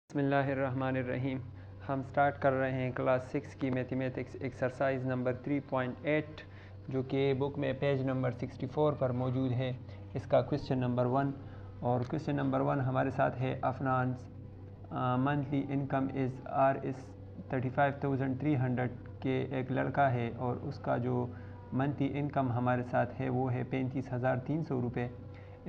बिस्मिल्लाहिर्रहमानिर्रहीम। हम स्टार्ट कर रहे हैं क्लास 6 की मैथमेटिक्स एक्सरसाइज नंबर 3.8 जो कि बुक में पेज नंबर 64 पर मौजूद है। इसका क्वेश्चन नंबर 1 और क्वेश्चन नंबर 1 हमारे साथ है अफनान मंथली इनकम इज़ 35,300 के एक लड़का है और उसका जो मंथली इनकम हमारे साथ है वो है 35,300 रुपये।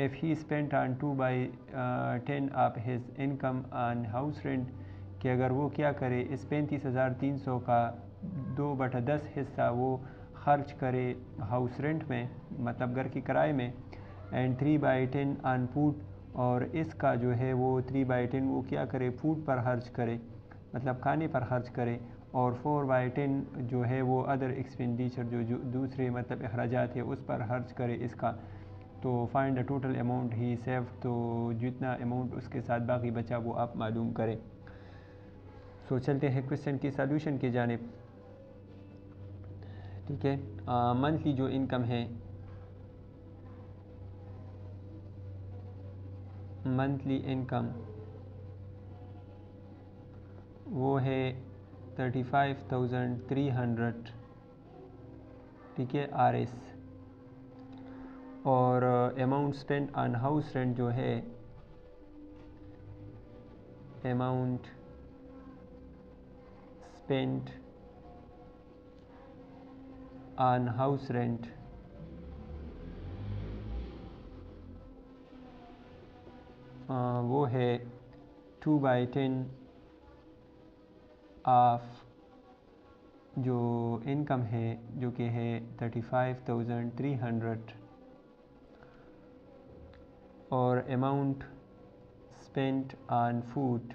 If he spent on 2/10 of his income on house rent कि अगर वो क्या करे इस 35,300 का 2/10 हिस्सा वो खर्च करे हाउस रेंट में, मतलब घर की किराए में, एंड 3/10 ऑन फूड, और इसका जो है वो 3/10 वो क्या करे फूड पर खर्च करे, मतलब खाने पर खर्च करे, और 4/10 जो है वो अदर एक्सपेंडिचर जो दूसरे मतलब अखराजात है उस पर खर्च करे इसका। तो find the total amount he save, तो जितना अमाउंट उसके साथ बाकी बचा वो आप मालूम करें। सो चलते हैं क्वेश्चन की सॉल्यूशन की जानिब। ठीक है, मंथली जो इनकम है, मंथली इनकम वो है 35,300, ठीक है, RS, और amount spend on house rent जो है, amount spend on house rent वो है 2/10 ऑफ जो इनकम है जो कि है 35,300, और अमाउंट स्पेंट ऑन फूड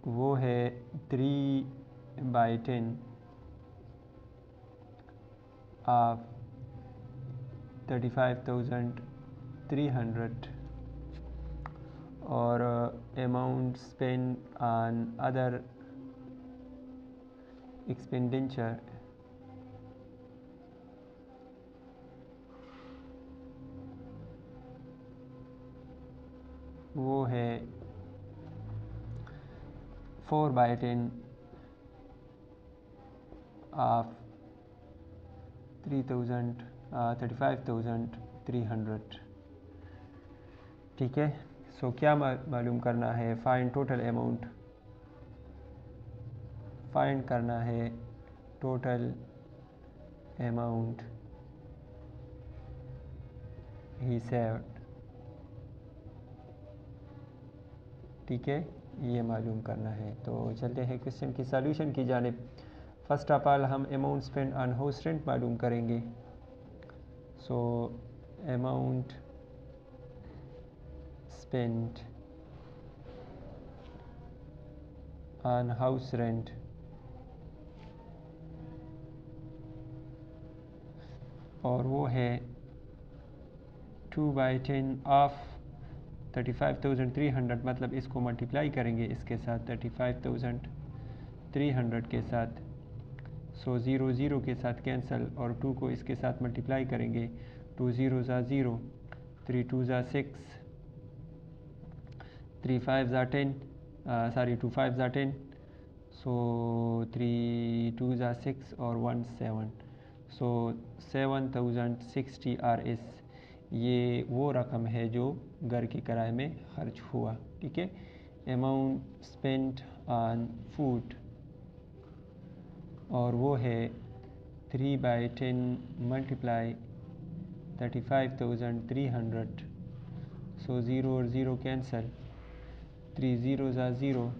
वो है 3/10 ऑफ 35,300, और amount spend on other expenditure वो है 4/10 ऑफ 35,300। ठीक है, सो क्या मालूम करना है, फाइंड टोटल अमाउंट, फाइंड करना है टोटल अमाउंट ही सेव्ड। ठीक है, ये मालूम करना है। तो चलते हैं क्वेश्चन की सॉल्यूशन की जानिब। फर्स्ट ऑफ ऑल हम amount spend on house rent मालूम करेंगे। So amount spend on house rent और वो है 2/10 ऑफ 35,300, मतलब इसको मल्टीप्लाई करेंगे इसके साथ 35,300 के साथ। सो 0 0 के साथ कैंसिल, और 2 को इसके साथ मल्टीप्लाई करेंगे, 2 0 ज़ा 0, 3 2 ज़ा 6, 3 5 ज़ा 10, 2 5 ज़ा 10, सो 3 2 ज़ा 6 और 1 7, सो 7,060 RS। ये वो रकम है जो घर के किराए में खर्च हुआ। ठीक है, अमाउंट स्पेंट ऑन फूड और वो है 3/10 मल्टीप्लाई 35,300, सो 0 और 0 कैंसिल, 3 0 ज़ा 0,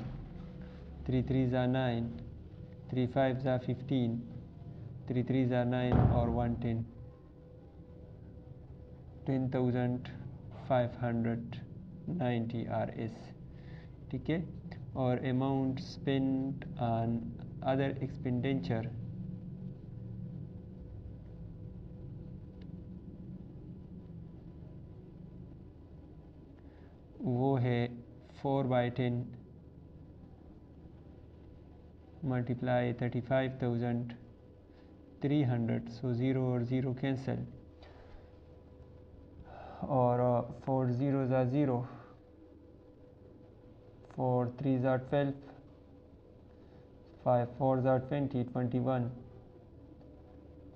3 3 ज़ा 9, 3 5 ज़ा 15, 3 3 ज़ा 9 और 1 10, 10,590 RS। ठीक है, और amount spend on other expenditure वो है 4/10 मल्टीप्लाई 35,300, सो 0 और 0 कैंसिल, और 4 0 ज़ा 0, 4 3s are 12, 5 4s are 20, 21,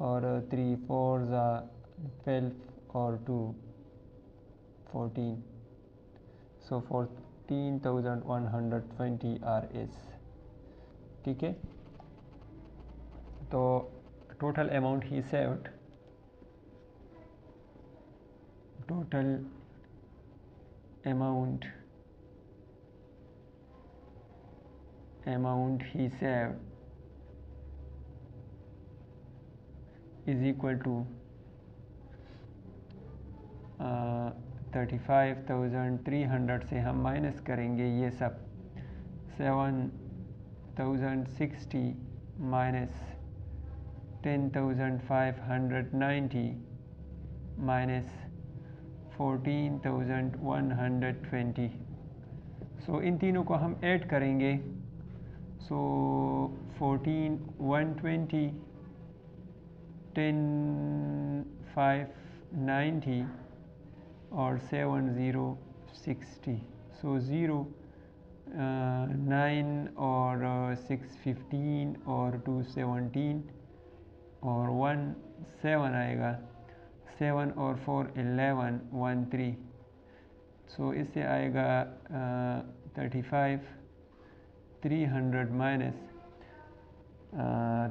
और 3 4s are 12 और 2 14. So 14,120 RS. ठीक है, तो total amount he saved, total amount he saved is equal to 35,300 से हम माइनस करेंगे ये सब 7,060 माइनस 10,590 माइनस 14,120. सो इन तीनों को हम ऐड करेंगे. सो 14,120 10,590 और 7,060. सो 0 9 और 6 15 और 2 17 और 1 7 आएगा. 7 और 4 11 1 3. सो इससे आएगा 35,300 माइनस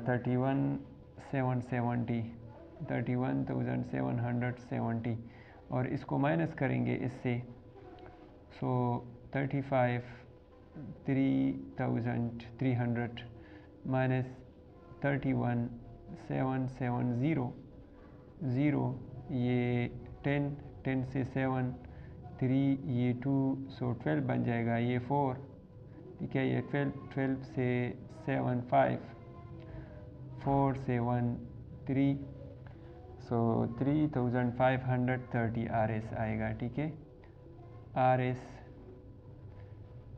31,770 और इसको माइनस करेंगे इससे. सो 35,300 माइनस 31,770 0 ये 10 से 7 3 ये 2 सो 12 बन जाएगा. ये 4 ठीक है, ये 12 से 7 5 4 से 1 3. सो 3,530 RS आएगा. ठीक है, RS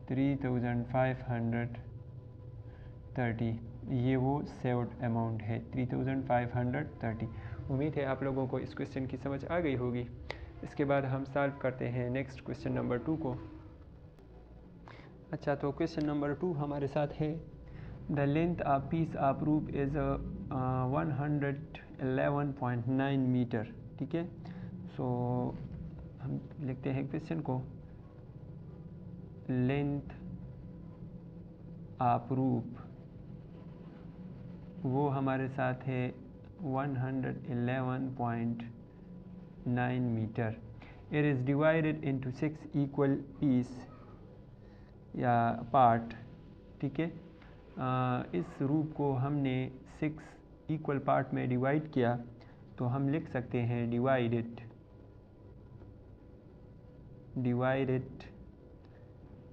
3,530 ये वो सेव्ड अमाउंट है 3,530. उम्मीद है आप लोगों को इस क्वेश्चन की समझ आ गई होगी. इसके बाद हम सॉल्व करते हैं नेक्स्ट क्वेश्चन नंबर 2 को. अच्छा, तो क्वेश्चन नंबर 2 हमारे साथ है the length of peace of रूप इज़ 111.9 मीटर. ठीक है, सो हम लिखते हैं क्वेश्चन को. लेंथ ऑफ रूप वो हमारे साथ है 111.9 meter. It is divided into 6 equal piece या पार्ट. ठीक है, इस रूप को हमने 6 इक्वल पार्ट में डिवाइड किया, तो हम लिख सकते हैं divided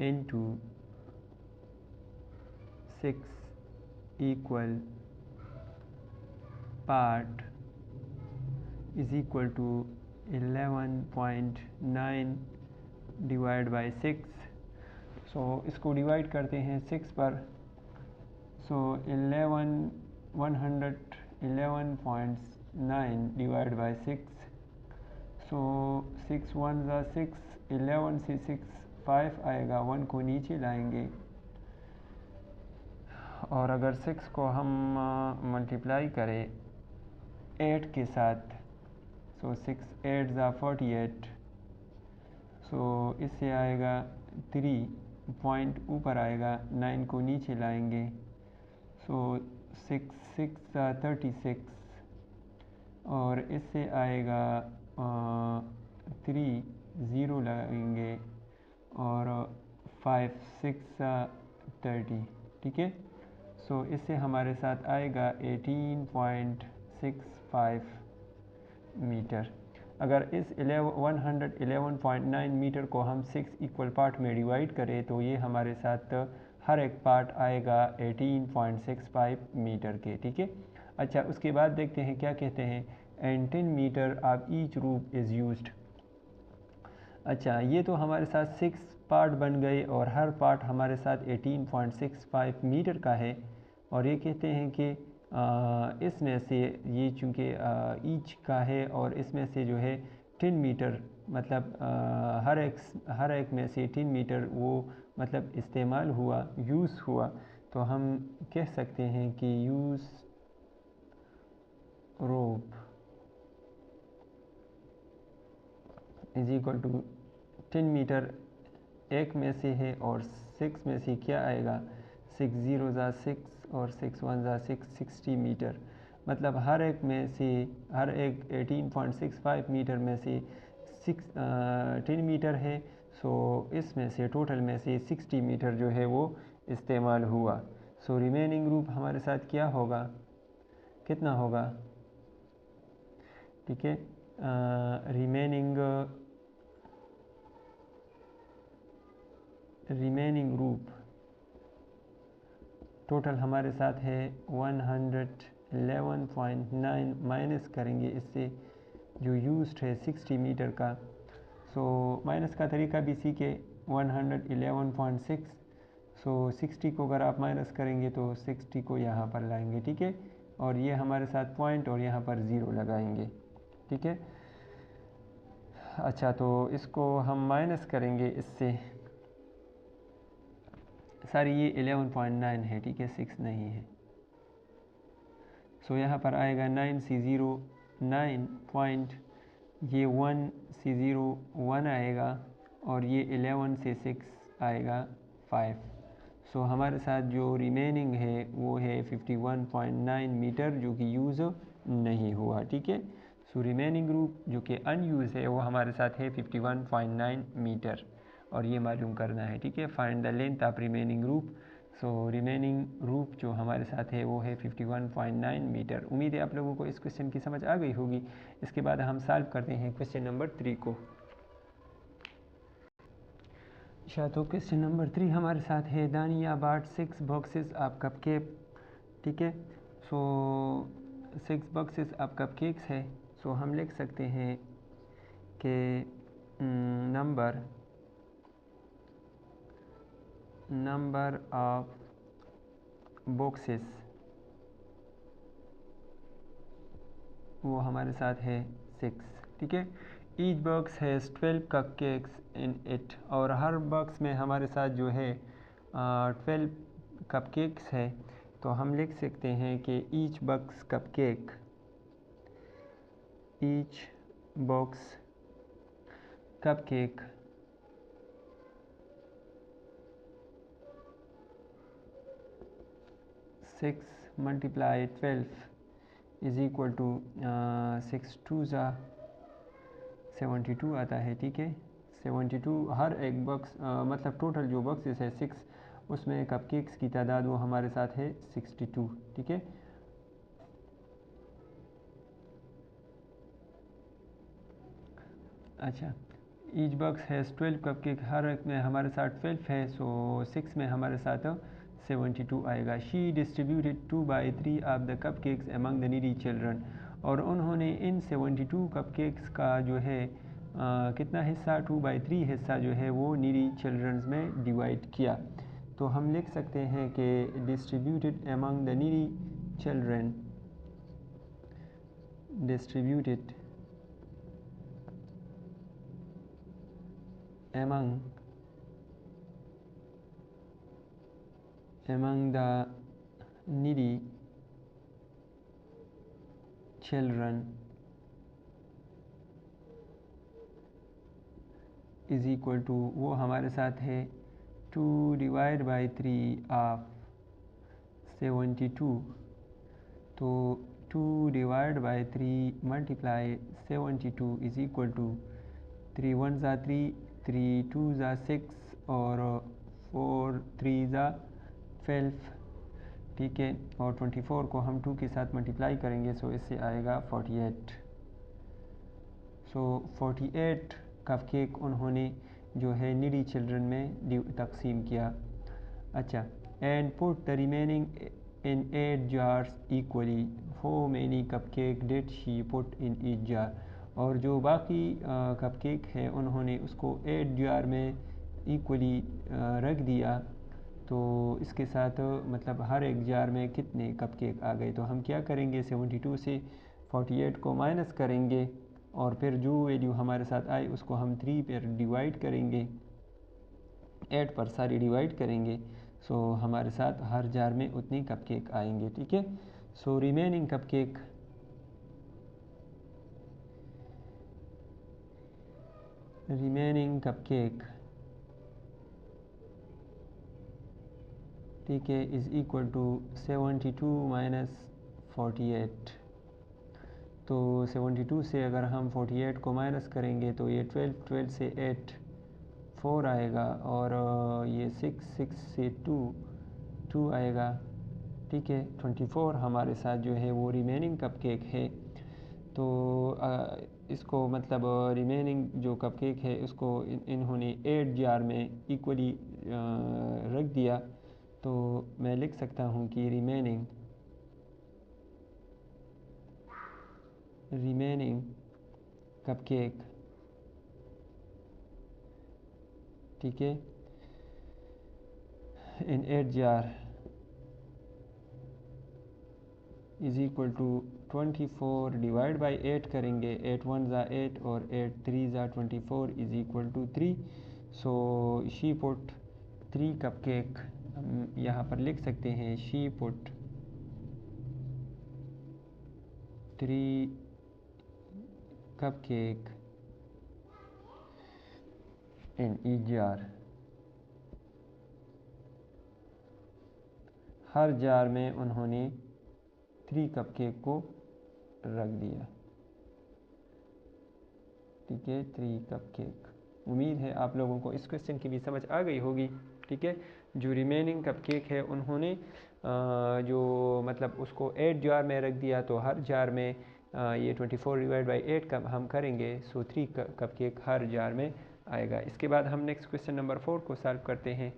into 6 equal part is equal to 11.9 divide by 6. So इसको डिवाइड करते हैं 6 पर. सो 111.9 डिवाइड बाई 6. सो 6 1 ज़ा 6, 11 से 6 5 आएगा. 1 को नीचे लाएंगे और अगर 6 को हम मल्टीप्लाई करें 8 के साथ, सो 6 8 ज़ा 48. सो इससे आएगा 3 पॉइंट ऊपर आएगा. 9 को नीचे लाएंगे. सो 6 6 ज़ा 36 और इससे आएगा 3 0 लगाएंगे और 5 6 ज़ा 30. ठीक है, सो इससे हमारे साथ आएगा 18.65 मीटर. अगर इस 111.9 मीटर को हम 6 इक्वल पार्ट में डिवाइड करें तो ये हमारे साथ हर एक पार्ट आएगा 18.65 मीटर के. ठीक है, अच्छा उसके बाद देखते हैं क्या कहते हैं. एंड 10 मीटर ऑफ ईच रूप इज़ यूज्ड. अच्छा, ये तो हमारे साथ 6 पार्ट बन गए और हर पार्ट हमारे साथ 18.65 मीटर का है. और ये कहते हैं कि इसमें से ये चूँकि ईच का है और इसमें से जो है 10 मीटर मतलब हर एक में से 10 मीटर वो मतलब इस्तेमाल हुआ, यूज़ हुआ, तो हम कह सकते हैं कि use rope is equal to 10 meter एक में से है और 6 में से क्या आएगा, 6 ज़ीरो ज़ा 6 और 6 वन ज़ा 6, 60 मीटर। मतलब हर एक में से हर एक 18.65 मीटर में से 10 मीटर है, सो इसमें से टोटल में से 60 मीटर जो है वो इस्तेमाल हुआ। सो रिमेनिंग ग्रुप हमारे साथ क्या होगा, कितना होगा, ठीक है। रिमेनिंग ग्रुप टोटल हमारे साथ है 111.9, माइनस करेंगे इससे जो यूज्ड है 60 मीटर का। सो माइनस का तरीका भी सीखे, 111.6, सो 60 को अगर आप माइनस करेंगे तो 60 को यहाँ पर लाएंगे, ठीक है, और ये हमारे साथ पॉइंट और यहाँ पर ज़ीरो लगाएंगे, ठीक है। अच्छा, तो इसको हम माइनस करेंगे इससे, सारी ये 11.9 है, ठीक है, 6 नहीं है। सो यहाँ पर आएगा 9C0 9 पॉइंट, ये 1C0 1 आएगा और ये 11 से 6 आएगा 5। सो हमारे साथ जो रिमेनिंग है वो है 51.9 मीटर जो कि यूज़ नहीं हुआ, ठीक है। सो रिमेनिंग ग्रुप जो कि अनयूज़ है वो हमारे साथ है 51.9 मीटर और ये मालूम करना है, ठीक है। Find the length of remaining group. So remaining group जो हमारे साथ है वो है 51.9 मीटर। उम्मीद है आप लोगों को इस क्वेश्चन की समझ आ गई होगी। इसके बाद हम सॉल्व करते हैं क्वेश्चन नंबर 3 को। अच्छा, तो क्वेश्चन नंबर 3 हमारे साथ है दानिया बाट 6 बॉक्सेस ऑफ कपकेक, ठीक है। सो 6 बॉक्सेस ऑफ कपकेक्स है। सो हम लिख सकते हैं कि नंबर ऑफ बॉक्सेस वो हमारे साथ है 6, ठीक है। Each box has 12 cup cakes in it, और हर बॉक्स में हमारे साथ जो है 12 कप केक्स है। तो हम लिख सकते हैं कि each box cupcake 6 multiply 12 is equal to 6 2 ज़ा 72 आता है, ठीक है। 72 हर एक बॉक्स मतलब टोटल जो बॉक्सेस है 6, उसमें कपकेक्स की तादाद वो हमारे साथ है 62, ठीक है। अच्छा, ईच बॉक्स हैज़ 12 कपकेक, हर एक में हमारे साथ 12 है, सो 6 में हमारे साथ 72 आएगा। She distributed 2/3 of the cupcakes among the needy children, और उन्होंने इन 72 कपकेक्स का जो है कितना हिस्सा, 2/3 हिस्सा जो है वो नीडी चिल्ड्रंस में डिवाइड किया। तो हम लिख सकते हैं कि distributed among the needy children, distributed among the needy children is equal to, वो हमारे साथ है 2/3 ऑफ 72। तो 2/3 मल्टीप्लाई 72 इज़ इक्वल टू 3 1 ज़ा 3, 3 2 ज़ा 6 और 4 3 ज़ा 12, ठीक है। और 24 को हम 2 के साथ मल्टीप्लाई करेंगे, सो इससे आएगा 48। सो 48 कपकेक उन्होंने जो है नीडी चिल्ड्रन में तकसीम किया। अच्छा, and put the remaining in 8 jars equally, how many cupcake did she put in each jar, और जो बाकी कपकेक है उन्होंने उसको 8 जार में इक्वली रख दिया। तो इसके साथ मतलब हर एक जार में कितने कपकेक आ गए। तो हम क्या करेंगे, 72 से 48 को माइनस करेंगे, और फिर जो वैल्यू हमारे साथ आई उसको हम 3 पर डिवाइड करेंगे, 8 पर सारी डिवाइड करेंगे। सो हमारे साथ हर जार में उतनी कपकेक आएंगे, ठीक है। सो रिमेनिंग कपकेक ठीक है इज़ इक्वल टू 72 माइनस 48। तो 72 से अगर हम 48 को माइनस करेंगे तो ये 12 से 8 4 आएगा, और ये 6 से 2 आएगा, ठीक है। 24 हमारे साथ जो है वो रिमेनिंग कपकेक है। तो इसको मतलब रिमेनिंग जो कपकेक है उसको इन्होंने 8 जार में इक्वली रख दिया। तो मैं लिख सकता हूँ कि रिमेनिंग कपकेक, ठीक है, in 8 jar is equal to 24 divide by 8 करेंगे, 8 1 ज़ा 8 और 8 3 ज़ा 24 is equal to 3। So she put 3 cupcake, हम यहाँ पर लिख सकते हैं she put 3 cupcake in each jar. हर जार में उन्होंने 3 कपकेक को रख दिया, ठीक है, 3 कपकेक। उम्मीद है आप लोगों को इस क्वेश्चन की भी समझ आ गई होगी, ठीक है। जो रिमेनिंग कपकेक है उन्होंने जो मतलब उसको 8 जार में रख दिया, तो हर जार में ये 24 डिवाइड बाई 8 का हम करेंगे, सो 3 कपकेक हर जार में आएगा। इसके बाद हम नेक्स्ट क्वेश्चन नंबर 4 को सॉल्व करते हैं।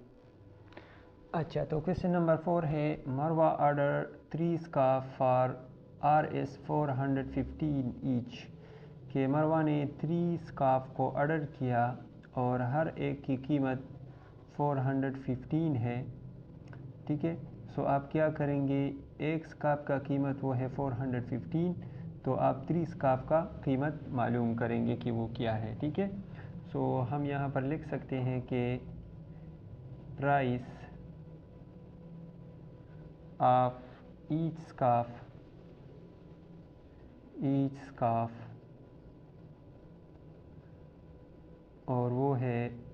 अच्छा, तो क्वेश्चन नंबर 4 है मरवा order 3 scarf for RS 415 each. कि मरवा ने 3 स्कार्फ को ऑर्डर किया और हर एक की कीमत 415 है, ठीक है। सो आप क्या करेंगे, एक स्कार्फ का कीमत वो है 415, तो आप 3 स्कार्फ का कीमत मालूम करेंगे कि वो क्या है, ठीक है। सो हम यहाँ पर लिख सकते हैं कि प्राइस ऑफ ईच स्कार्फ और वो है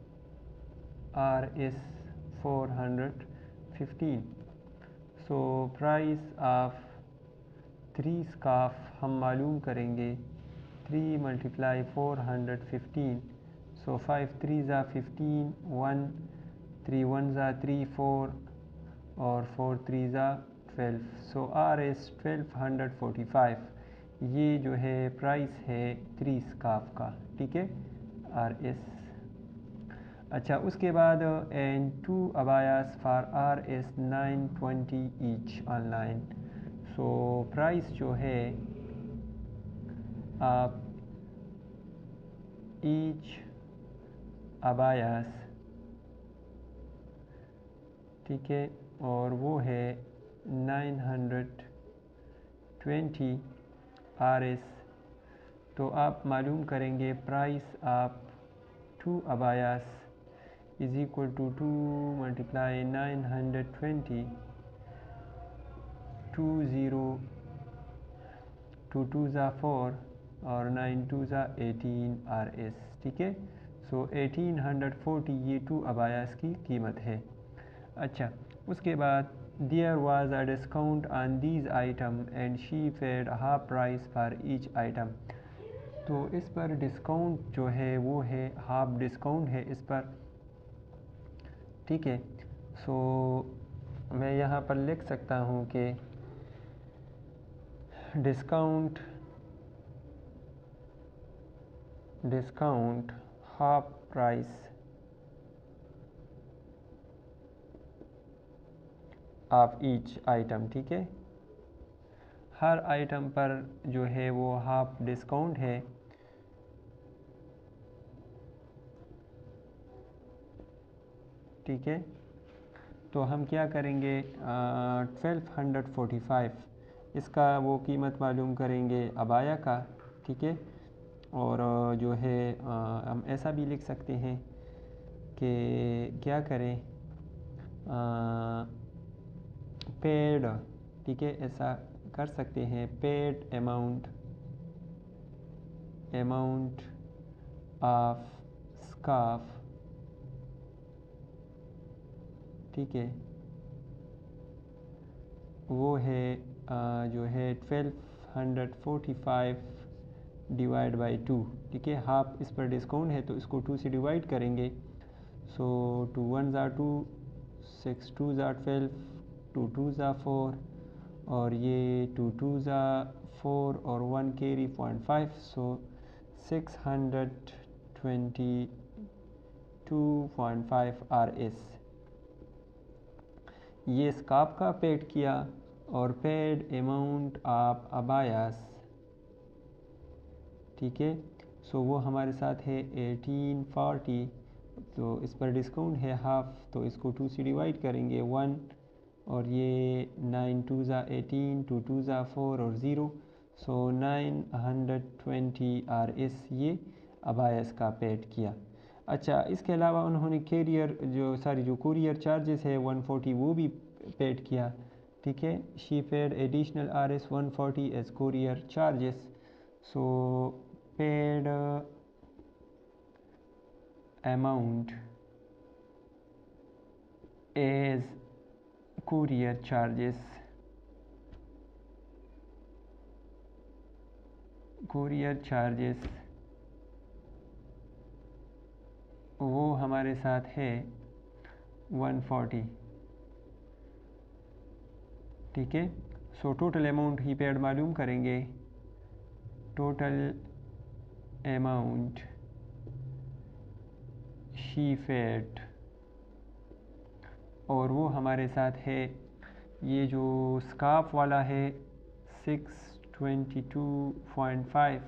RS 415। So price of 3 scarf हम मालूम करेंगे, 3 मल्टीप्लाई 415। सो 5 3 ज़ा 15, 1 3 1 ज़ा 3 4 और 4 3 ज़ा 12। सो RS 1245 ये जो है प्राइस है 3 स्कार्फ का, ठीक है, RS। अच्छा, उसके बाद and 2 abayas for RS 920 each online. So price जो है आप ईच अबायास, ठीक है, और वो है 920 RS। तो आप मालूम करेंगे प्राइस आप 2 अबायास इज़ इक्वल टू 2 मल्टीप्लाई 920, 2 0 2 2 ज़ा 4 और 9 2 ज़ा 18 RS, ठीक है। सो 1840 ये 2 अबायास की कीमत है। अच्छा, उसके बाद there was a discount on these item and she paid half price for each item. तो इस पर डिस्काउंट जो है वो है हाफ डिस्काउंट है इस पर, ठीक है। सो मैं यहाँ पर लिख सकता हूँ कि discount half price of each item, ठीक है। हर आइटम पर जो है वो हाफ डिस्काउंट है, ठीक है। तो हम क्या करेंगे, 1245 इसका वो कीमत मालूम करेंगे अबाया का, ठीक है। और जो है हम ऐसा भी लिख सकते हैं कि क्या करें, पेड, ठीक है, ऐसा कर सकते हैं, पेड अमाउंट ऑफ स्काफ, ठीक है, वो है जो है 1245 डिवाइड बाई 2, ठीक है। हाफ इस पर डिस्काउंट है तो इसको 2 से डिवाइड करेंगे। सो 2 1 ज़ा 2, 6 2 ज़ा 12, 2 2 ज़ा 4, और ये 2 2 ज़ा 4 और 1 कैरी 0.5, सो 622.5 RS। ये स्काफ का पेड किया और पेड अमाउंट ऑफ अबायास, ठीक है। सो वो हमारे साथ है 1840, तो इस पर डिस्काउंट है हाफ, तो इसको 2 से डिवाइड करेंगे 1, और ये 9 2 ज़ा 18, 2 2 ज़ा 4 और 0, सो 920 RS ये अबायस का पेड किया। अच्छा, इसके अलावा उन्होंने कैरियर जो कुरियर चार्जेस है 140 वो भी पेड किया, ठीक है। She paid additional RS 140 as courier charges, so paid amount as courier charges, वो हमारे साथ है 140, ठीक है। सो टोटल अमाउंट ही पेड मालूम करेंगे, टोटल अमाउंट शी पेड, और वो हमारे साथ है, ये जो स्काफ वाला है 622.5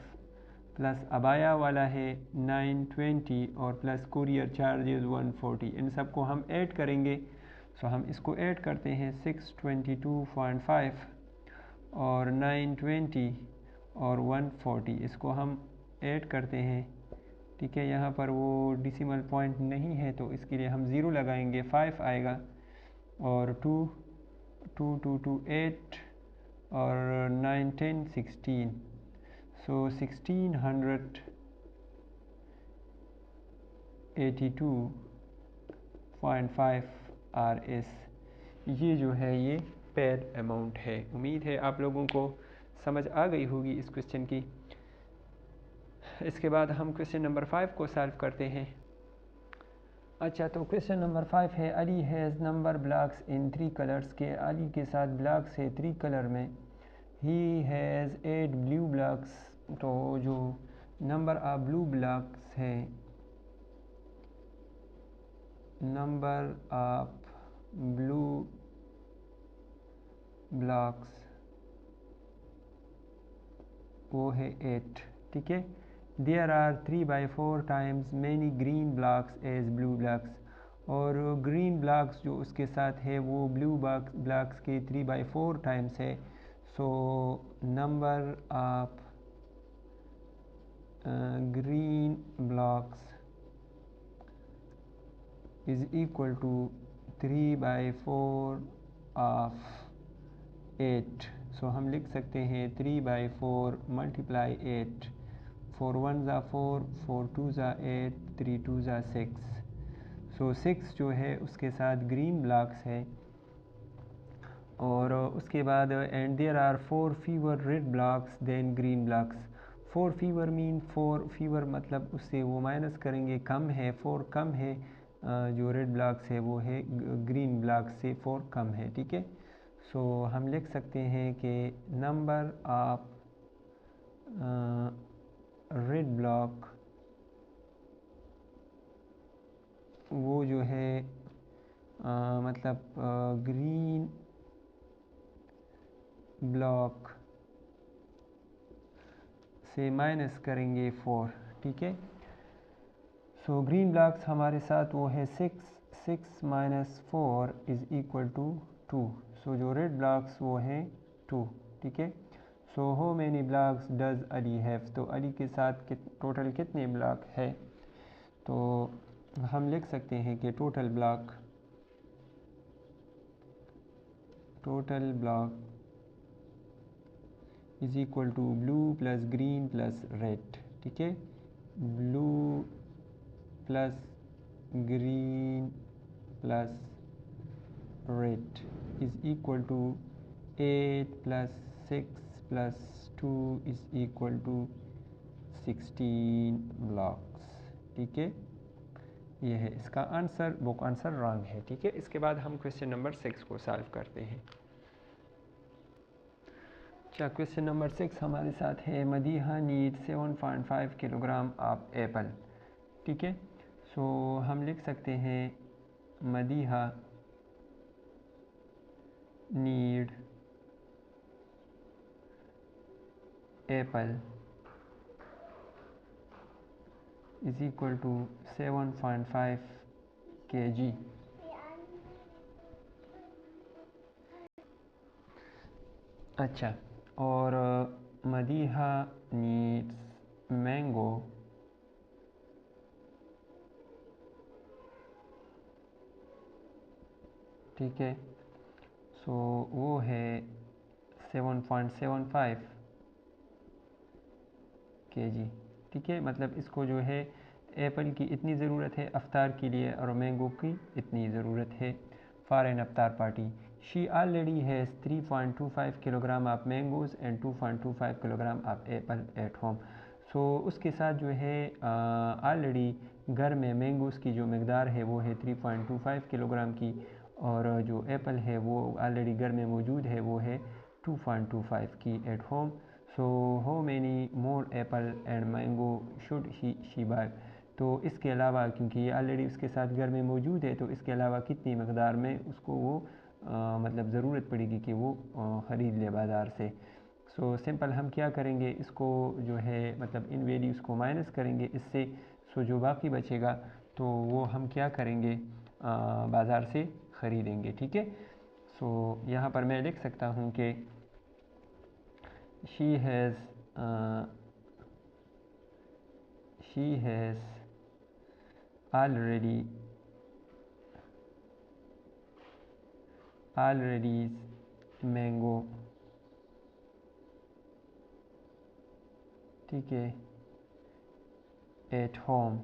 प्लस अबाया वाला है 920 और प्लस कुरियर चार्जेस 140, इन सब को हम ऐड करेंगे। सो हम इसको ऐड करते हैं 622.5 और 920 और 140, इसको हम ऐड करते हैं, ठीक है। यहाँ पर वो डेसिमल पॉइंट नहीं है तो इसके लिए हम ज़ीरो लगाएंगे, 5 आएगा, और 2 2 2 2 8 और 9 10 16, सो 1682.5 RS, ये जो है ये पेड अमाउंट है। उम्मीद है आप लोगों को समझ आ गई होगी इस क्वेश्चन की। इसके बाद हम क्वेश्चन नंबर 5 को सॉल्व करते हैं। अच्छा, तो क्वेश्चन नंबर 5 है, Ali has number blocks in 3 colours, के अली के साथ ब्लॉक्स है 3 कलर में। ही हैज़ 8 ब्लू ब्लॉक्स, तो जो नंबर ऑफ ब्लू ब्लॉक्स है, नंबर ऑफ ब्लू ब्लॉक्स वो है 8, ठीक है। There are 3/4 times many green blocks as blue blocks, और ग्रीन ब्लॉक्स जो उसके साथ है वो ब्लू ब्लॉक्स के 3/4 टाइम्स है। So number of green blocks is equal to 3/4 of 8। सो हम लिख सकते हैं 3/4 मल्टीप्लाई 8, 4 1 ज़ा 4, 4 2 ज़ा 8, 3 2 ज़ा 6, सो 6 जो है उसके साथ ग्रीन ब्लॉक्स है, और उसके बाद and there are 4 fewer red blocks than green blocks. 4 fewer mean 4 fewer मतलब उससे वो माइनस करेंगे, कम है, 4 कम है, जो रेड ब्लॉक्स है वो है ग्रीन ब्लॉक्स से 4 कम है, ठीक है। सो हम लिख सकते हैं कि नंबर ऑफ रेड ब्लॉक वो जो है मतलब ग्रीन ब्लॉक से माइनस करेंगे 4, ठीक है। सो ग्रीन ब्लॉक्स हमारे साथ वो है 6 माइनस 4 इज़ इक्वल टू 2, सो जो रेड ब्लॉक्स वो है 2, ठीक है। सो how many blocks does Ali have, तो अली के साथ टोटल कितने ब्लॉक है। तो हम लिख सकते हैं कि total block is equal to blue plus green plus red. ठीक है, blue plus green plus red is equal to 8 plus 6 plus 2 is equal to 16 blocks. ठीक है, ये है इसका आंसर। बुक आंसर रॉन्ग है। ठीक है, इसके बाद हम क्वेश्चन नंबर 6 को सॉल्व करते हैं। अच्छा, क्वेश्चन नंबर 6 हमारे साथ है Madiha need 7.5 kilogram of apple. ठीक है, सो हम लिख सकते हैं Madiha need apple is equal to 7.5 kg। अच्छा, और मदीहा नीड्स मैंगो ठीक है, सो वो है 7.75 kg। ठीक है, मतलब इसको जो है एप्पल की इतनी ज़रूरत है अफ्तार के लिए और मैंगो की इतनी ज़रूरत है for an iftar party. She already has 3.25 kilogram of mangoes and 2.25 kilogram of apple at home. So उसके साथ जो है ऑलरेडी घर में मैंगोज़ की जो मकदार है वो है 3.25 किलोग्राम की, और जो एप्पल है वो ऑलरेडी घर में मौजूद है वो है 2.25 की at home. So how many more apple and mango should she buy. तो इसके अलावा क्योंकि ये ऑलरेडी उसके साथ घर में मौजूद है तो इसके अलावा कितनी मकदार में उसको वो मतलब ज़रूरत पड़ेगी कि वो ख़रीद ले बाज़ार से। सो सिंपल हम क्या करेंगे, इसको जो है मतलब इन वैल्यूज़ को माइनस करेंगे इससे। सो जो बाकी बचेगा तो वो हम क्या करेंगे, बाज़ार से ख़रीदेंगे। ठीक है, सो यहाँ पर मैं लिख सकता हूँ कि she has already mango। ठीक है, एट होम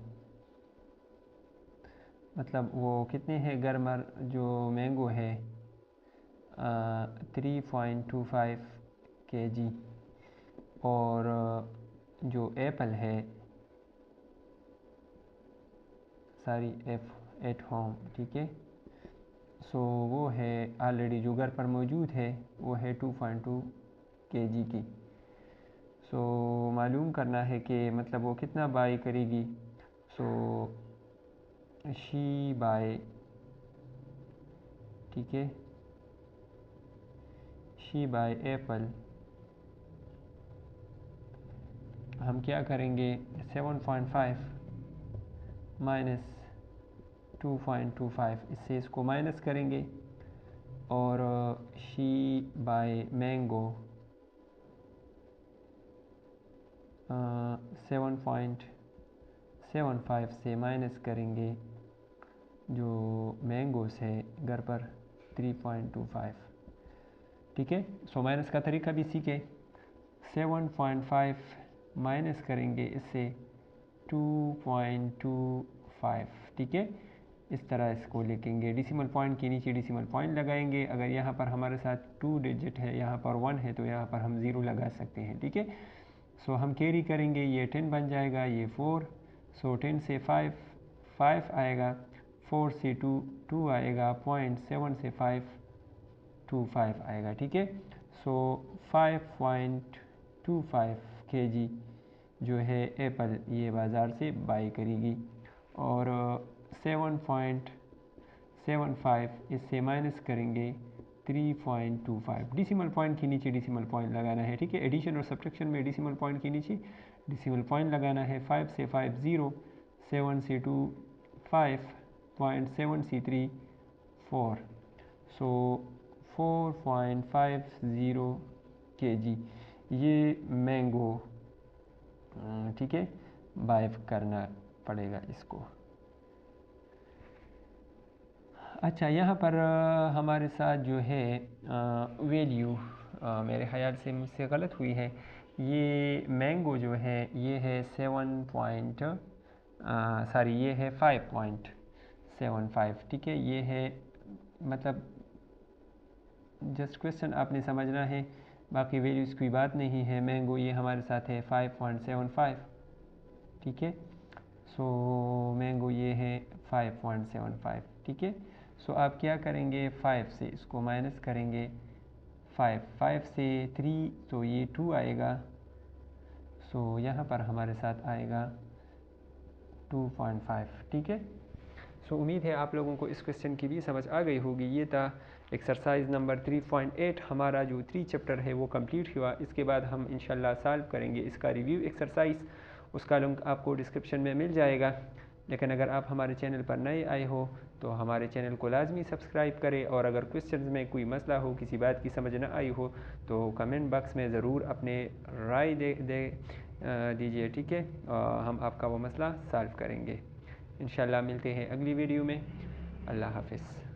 मतलब वो कितने हैं घर मर जो मैंगो है 3.25 kg, और जो एप्पल है सारी एट होम। ठीक है, सो वो है ऑलरेडी जो घर पर मौजूद है वो है 2.2 kg की। सो मालूम करना है कि मतलब वो कितना बाई करेगी। सो शी बाय, ठीक है, शी बाय एप्पल हम क्या करेंगे 7.5 माइनस 2.25 इससे इसको माइनस करेंगे, और शी बाय मैंगो 7.75 से माइनस करेंगे जो मैंगोस है घर पर 3.25। ठीक है, सो माइनस का तरीका भी सीखे। 7.5 माइनस करेंगे इससे 2.25। ठीक है, इस तरह इसको लिखेंगे। डेसिमल पॉइंट के नीचे डेसिमल पॉइंट लगाएंगे। अगर यहाँ पर हमारे साथ 2 डिजिट है, यहाँ पर 1 है, तो यहाँ पर हम 0 लगा सकते हैं। ठीक है, सो हम कैरी करेंगे, ये 10 बन जाएगा, ये 4। सो 10 से 5 आएगा, 4 से 2 आएगा, 0.7 से 5.25 आएगा। ठीक है, सो 5.25 kg जो है एप्पल ये बाज़ार से बाई करेगी, और 7.75 इससे माइनस करेंगे 3.25। डेसिमल पॉइंट के नीचे डेसिमल पॉइंट लगाना है। ठीक है, एडिशन और सब्ट्रैक्शन में डेसिमल पॉइंट के नीचे डेसिमल पॉइंट लगाना है। 5 से 5 0, 7 से 2 5, 0.7 से 3 4। सो 4.50 kg ये मैंगो, ठीक है, बाय करना पड़ेगा इसको। अच्छा, यहाँ पर हमारे साथ जो है वैल्यू मेरे ख्याल से मुझसे गलत हुई है। ये मैंगो जो है ये है 5.75, ठीक है। ये है मतलब जस्ट क्वेश्चन आपने समझना है, बाकी वैल्यूज़ कोई बात नहीं है। मैंगो ये हमारे साथ है 5.75, ठीक है। सो मैंगो ये है 5.75, ठीक है। सो आप क्या करेंगे, 5 से इसको माइनस करेंगे, 5 से 3 तो ये 2 आएगा। सो यहाँ पर हमारे साथ आएगा 2.5, ठीक है। सो उम्मीद है आप लोगों को इस क्वेश्चन की भी समझ आ गई होगी। ये था एक्सरसाइज नंबर 3.8। हमारा जो 3 चैप्टर है वो कंप्लीट हुआ। इसके बाद हम इंशाल्लाह सॉल्व करेंगे इसका रिव्यू एक्सरसाइज। उसका लिंक आपको डिस्क्रिप्शन में मिल जाएगा। लेकिन अगर आप हमारे चैनल पर नए आए हो तो हमारे चैनल को लाजमी सब्सक्राइब करें, और अगर क्वेश्चन में कोई मसला हो, किसी बात की समझ न आई हो तो कमेंट बॉक्स में ज़रूर अपने राय दीजिए, ठीक है। हम आपका वो मसला सॉल्व करेंगे। इंशाल्लाह मिलते हैं अगली वीडियो में। अल्लाह हाफ़िज़।